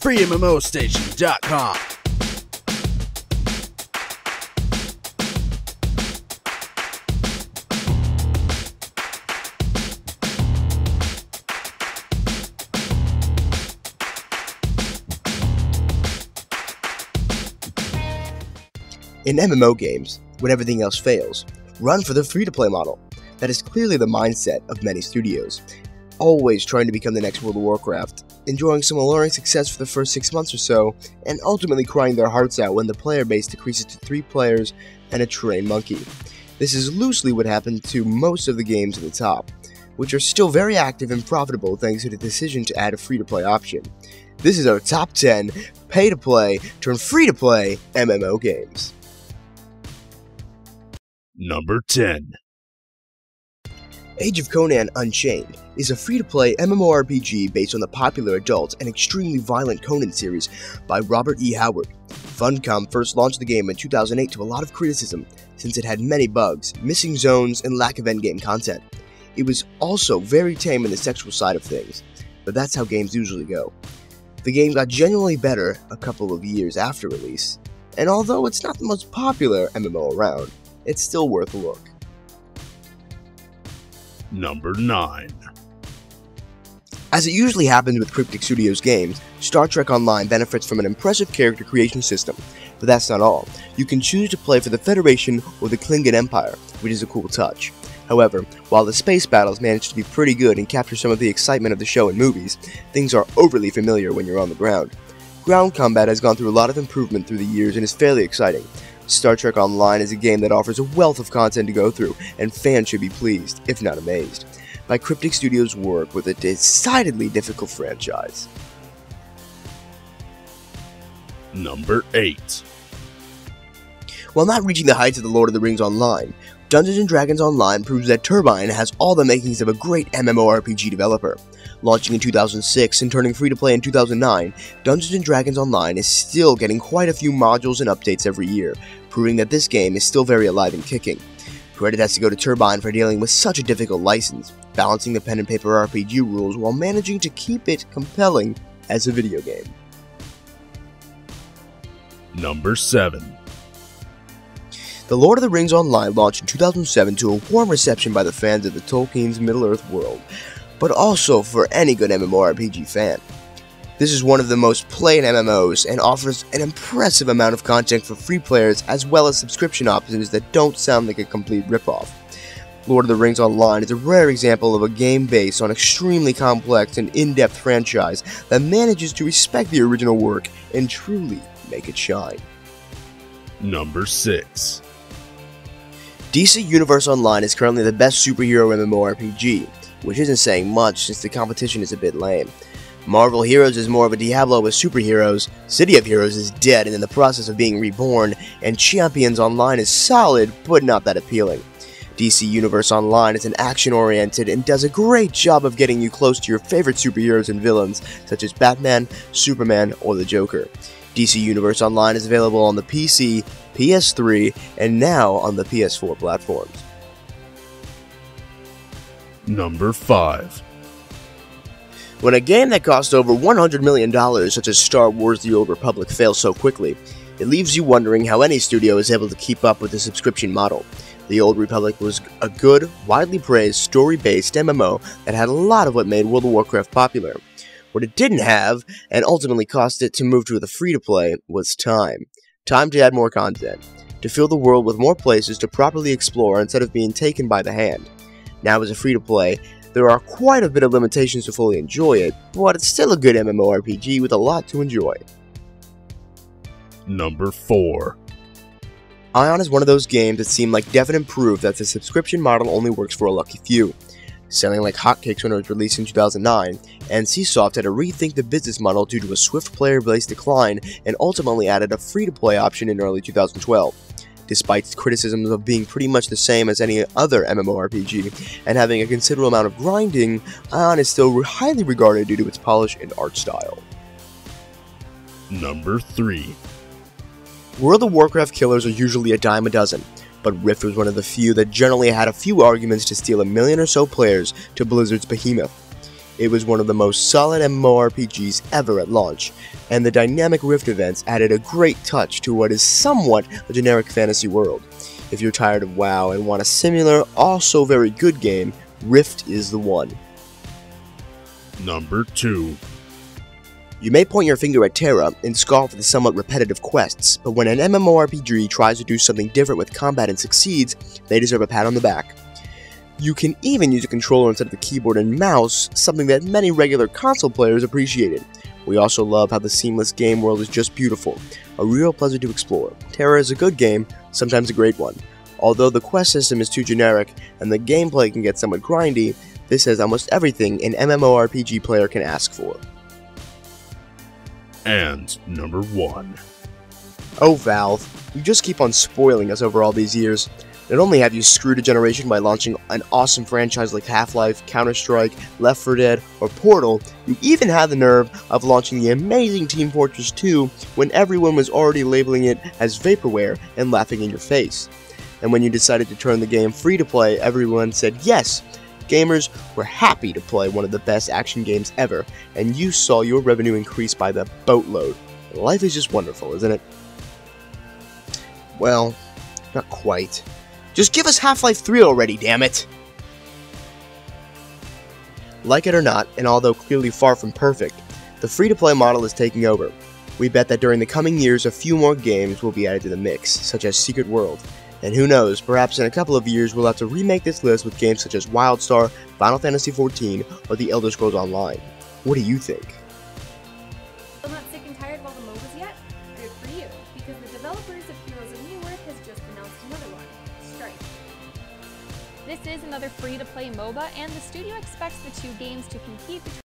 FreeMMOStation.com. In MMO games, when everything else fails, run for the free-to-play model. That is clearly the mindset of many studios, always trying to become the next World of Warcraft, enjoying some alluring success for the first 6 months or so, and ultimately crying their hearts out when the player base decreases to 3 players and a trained monkey. This is loosely what happened to most of the games at the top, which are still very active and profitable thanks to the decision to add a free-to-play option. This is our top 10 pay-to-play turn free-to-play MMO games. Number 10. Age of Conan Unchained is a free-to-play MMORPG based on the popular adult and extremely violent Conan series by Robert E. Howard. Funcom first launched the game in 2008 to a lot of criticism since it had many bugs, missing zones, and lack of endgame content. It was also very tame in the sexual side of things, but that's how games usually go. The game got genuinely better a couple of years after release, and although it's not the most popular MMO around, it's still worth a look. Number 9. As it usually happens with Cryptic Studios games, Star Trek Online benefits from an impressive character creation system. But that's not all. You can choose to play for the Federation or the Klingon Empire, which is a cool touch. However, while the space battles manage to be pretty good and capture some of the excitement of the show in movies, things are overly familiar when you're on the ground. Ground combat has gone through a lot of improvement through the years and is fairly exciting. Star Trek Online is a game that offers a wealth of content to go through, and fans should be pleased, if not amazed, by Cryptic Studios' work with a decidedly difficult franchise. Number 8. While not reaching the heights of the Lord of the Rings Online, Dungeons & Dragons Online proves that Turbine has all the makings of a great MMORPG developer. Launching in 2006 and turning free-to-play in 2009, Dungeons & Dragons Online is still getting quite a few modules and updates every year, proving that this game is still very alive and kicking. Credit has to go to Turbine for dealing with such a difficult license, balancing the pen and paper RPG rules while managing to keep it compelling as a video game. Number 7. The Lord of the Rings Online launched in 2007 to a warm reception by the fans of the Tolkien's Middle-earth world, but also for any good MMORPG fan. This is one of the most played MMOs and offers an impressive amount of content for free players as well as subscription options that don't sound like a complete ripoff. Lord of the Rings Online is a rare example of a game based on extremely complex and in-depth franchise that manages to respect the original work and truly make it shine. Number 6. DC Universe Online is currently the best superhero MMORPG, which isn't saying much since the competition is a bit lame. Marvel Heroes is more of a Diablo with superheroes, City of Heroes is dead and in the process of being reborn, and Champions Online is solid but not that appealing. DC Universe Online is an action-oriented and does a great job of getting you close to your favorite superheroes and villains such as Batman, Superman, or the Joker. DC Universe Online is available on the PC, PS3, and now on the PS4 platforms. Number 5. When a game that cost over $100 million, such as Star Wars The Old Republic, fails so quickly, it leaves you wondering how any studio is able to keep up with the subscription model. The Old Republic was a good, widely praised, story-based MMO that had a lot of what made World of Warcraft popular. What it didn't have, and ultimately cost it to move to the free-to-play, was time. Time to add more content, to fill the world with more places to properly explore instead of being taken by the hand. Now as a free-to-play, there are quite a bit of limitations to fully enjoy it, but it's still a good MMORPG with a lot to enjoy. Number 4. AION is one of those games that seem like definite proof that the subscription model only works for a lucky few. Selling like hotcakes when it was released in 2009, NCSoft had to rethink the business model due to a swift player base decline and ultimately added a free-to-play option in early 2012. Despite criticisms of being pretty much the same as any other MMORPG and having a considerable amount of grinding, AION is still highly regarded due to its polish and art style. Number 3. World of Warcraft killers are usually a dime a dozen, but Rift was one of the few that generally had a few arguments to steal a million or so players to Blizzard's behemoth. It was one of the most solid MMORPGs ever at launch, and the dynamic Rift events added a great touch to what is somewhat a generic fantasy world. If you're tired of WoW and want a similar, also very good game, Rift is the one. Number 2. You may point your finger at Tera and scoff at the somewhat repetitive quests, but when an MMORPG tries to do something different with combat and succeeds, they deserve a pat on the back. You can even use a controller instead of the keyboard and mouse, something that many regular console players appreciated. We also love how the seamless game world is just beautiful, a real pleasure to explore. Tera is a good game, sometimes a great one. Although the quest system is too generic and the gameplay can get somewhat grindy, this has almost everything an MMORPG player can ask for. And number 1. Oh Valve, you just keep on spoiling us over all these years. Not only have you screwed a generation by launching an awesome franchise like Half-Life, Counter-Strike, Left 4 Dead, or Portal, you even had the nerve of launching the amazing Team Fortress 2 when everyone was already labeling it as vaporware and laughing in your face. And when you decided to turn the game free to play, everyone said yes. Gamers were happy to play one of the best action games ever, and you saw your revenue increase by the boatload. Life is just wonderful, isn't it? Well, not quite. Just give us Half-Life 3 already, damn it! Like it or not, and although clearly far from perfect, the free-to-play model is taking over. We bet that during the coming years a few more games will be added to the mix, such as Secret World. And who knows, perhaps in a couple of years we'll have to remake this list with games such as WildStar, Final Fantasy XIV, or The Elder Scrolls Online. What do you think? Still not sick and tired of all the MOBAs yet? Good for you, because the developers of Heroes of Newerth has just announced another one, Strike. This is another free-to-play MOBA, and the studio expects the two games to compete between